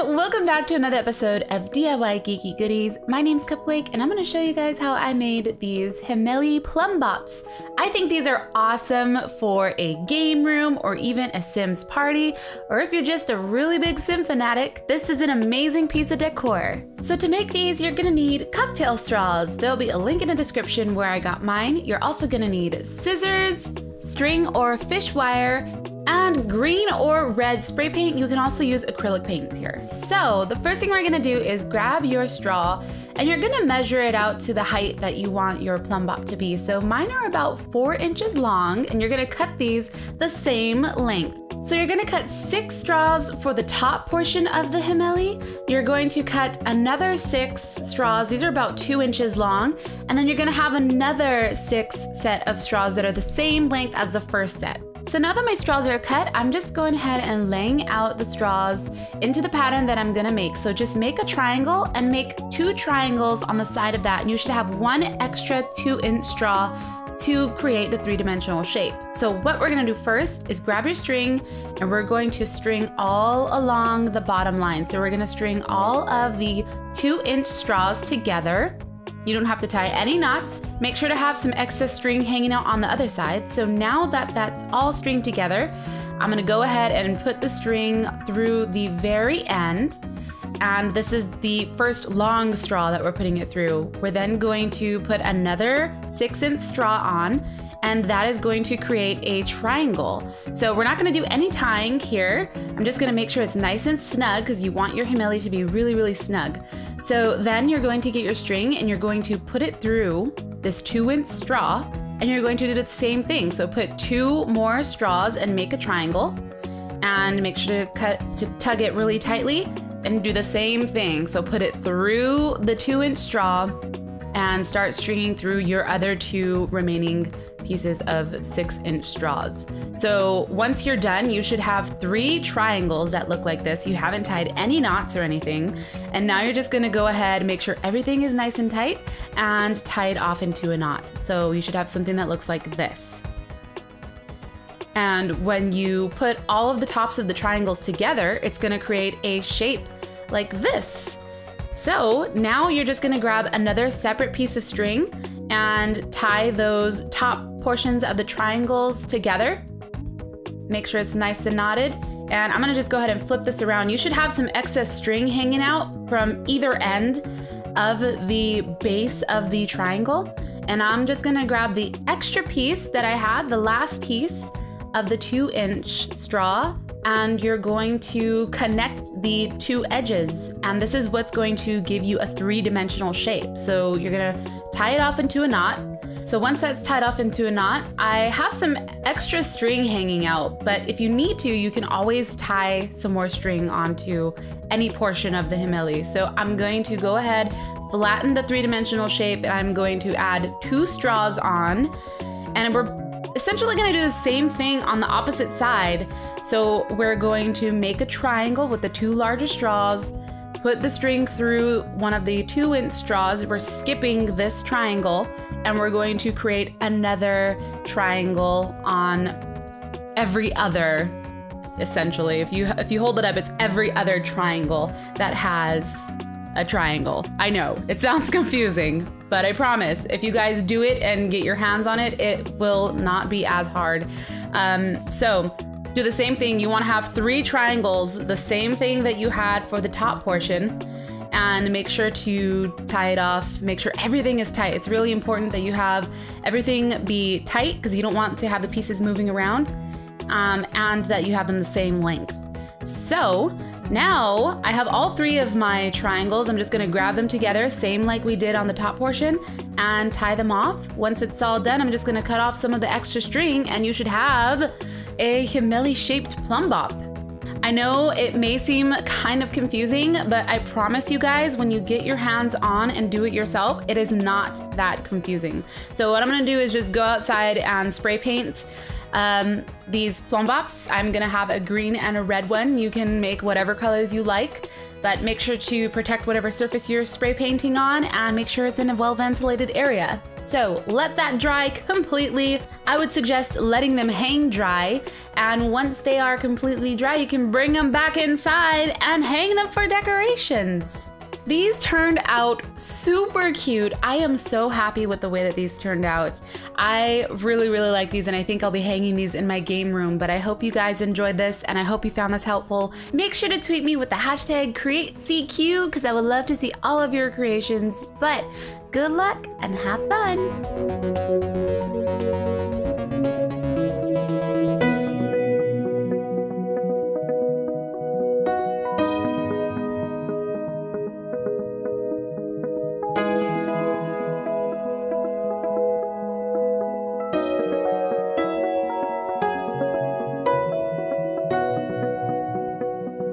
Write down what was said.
Welcome back to another episode of DIY Geeky Goodies. My name's Cupquake and I'm going to show you guys how I made these Himeli Plum Bops. I think these are awesome for a game room or even a Sims party, or if you're just a really big Sim fanatic, this is an amazing piece of decor. So to make these, you're going to need cocktail straws. There'll be a link in the description where I got mine. You're also going to need scissors, string or fish wire, and green or red spray paint. You can also use acrylic paints here. So the first thing we're gonna do is grab your straw and you're gonna measure it out to the height that you want your plum bop to be. So mine are about 4 inches long and you're gonna cut these the same length. So you're gonna cut 6 straws for the top portion of the Himeli. You're going to cut another 6 straws. These are about 2 inches long. And then you're gonna have another 6 set of straws that are the same length as the first set. So now that my straws are cut, I'm just going ahead and laying out the straws into the pattern that I'm gonna make. So just make a triangle and make 2 triangles on the side of that. And you should have 1 extra 2-inch straw to create the 3-dimensional shape. So what we're gonna do first is grab your string and we're going to string all along the bottom line. So we're gonna string all of the 2-inch straws together. You don't have to tie any knots. Make sure to have some excess string hanging out on the other side. So now that that's all stringed together, I'm gonna go ahead and put the string through the very end. And this is the first long straw that we're putting it through. We're then going to put another 6-inch straw on, and that is going to create a triangle. So we're not gonna do any tying here. I'm just gonna make sure it's nice and snug because you want your Himeli to be really, really snug. So then you're going to get your string and you're going to put it through this 2-inch straw and you're going to do the same thing. So put 2 more straws and make a triangle and make sure to tug it really tightly and do the same thing. So put it through the 2-inch straw and start stringing through your other 2 remaining pieces of 6-inch straws. So once you're done, you should have 3 triangles that look like this. You haven't tied any knots or anything. And now you're just gonna go ahead and make sure everything is nice and tight and tie it off into a knot. So you should have something that looks like this. And when you put all of the tops of the triangles together, it's gonna create a shape like this. So now you're just gonna grab another separate piece of string and tie those top portions of the triangles together. Make sure it's nice and knotted. And I'm gonna just go ahead and flip this around. You should have some excess string hanging out from either end of the base of the triangle. And I'm just gonna grab the extra piece that I had, the last piece of the 2-inch straw, and you're going to connect the 2 edges. And this is what's going to give you a 3-dimensional shape. So you're gonna tie it off into a knot. So once that's tied off into a knot, I have some extra string hanging out, but if you need to, you can always tie some more string onto any portion of the Himeli. So I'm going to go ahead, flatten the 3-dimensional shape, and I'm going to add 2 straws on, and we're essentially gonna do the same thing on the opposite side. So we're going to make a triangle with the 2 larger straws, put the string through one of the 2-inch straws. We're skipping this triangle and we're going to create another triangle on every other, essentially. If you hold it up, it's every other triangle that has a triangle. I know, it sounds confusing, but I promise if you guys do it and get your hands on it, it will not be as hard. So do the same thing. You want to have 3 triangles, the same thing that you had for the top portion, and make sure to tie it off. Make sure everything is tight. It's really important that you have everything be tight because you don't want to have the pieces moving around, and that you have them the same length. So now I have all 3 of my triangles. I'm just gonna grab them together, same like we did on the top portion, and tie them off. Once it's all done, I'm just gonna cut off some of the extra string and you should have a Himeli shaped plum bop. I know it may seem kind of confusing, but I promise you guys, when you get your hands on and do it yourself, it is not that confusing. So what I'm gonna do is just go outside and spray paint these plum bops. I'm gonna have a green and a red one. You can make whatever colors you like, but make sure to protect whatever surface you're spray painting on and make sure it's in a well-ventilated area. So let that dry completely. I would suggest letting them hang dry. And once they are completely dry, you can bring them back inside and hang them for decorations. These turned out super cute. I am so happy with the way that these turned out. I really, really like these, and I think I'll be hanging these in my game room, but I hope you guys enjoyed this, and I hope you found this helpful. Make sure to tweet me with the hashtag CreateCQ, because I would love to see all of your creations, but good luck and have fun.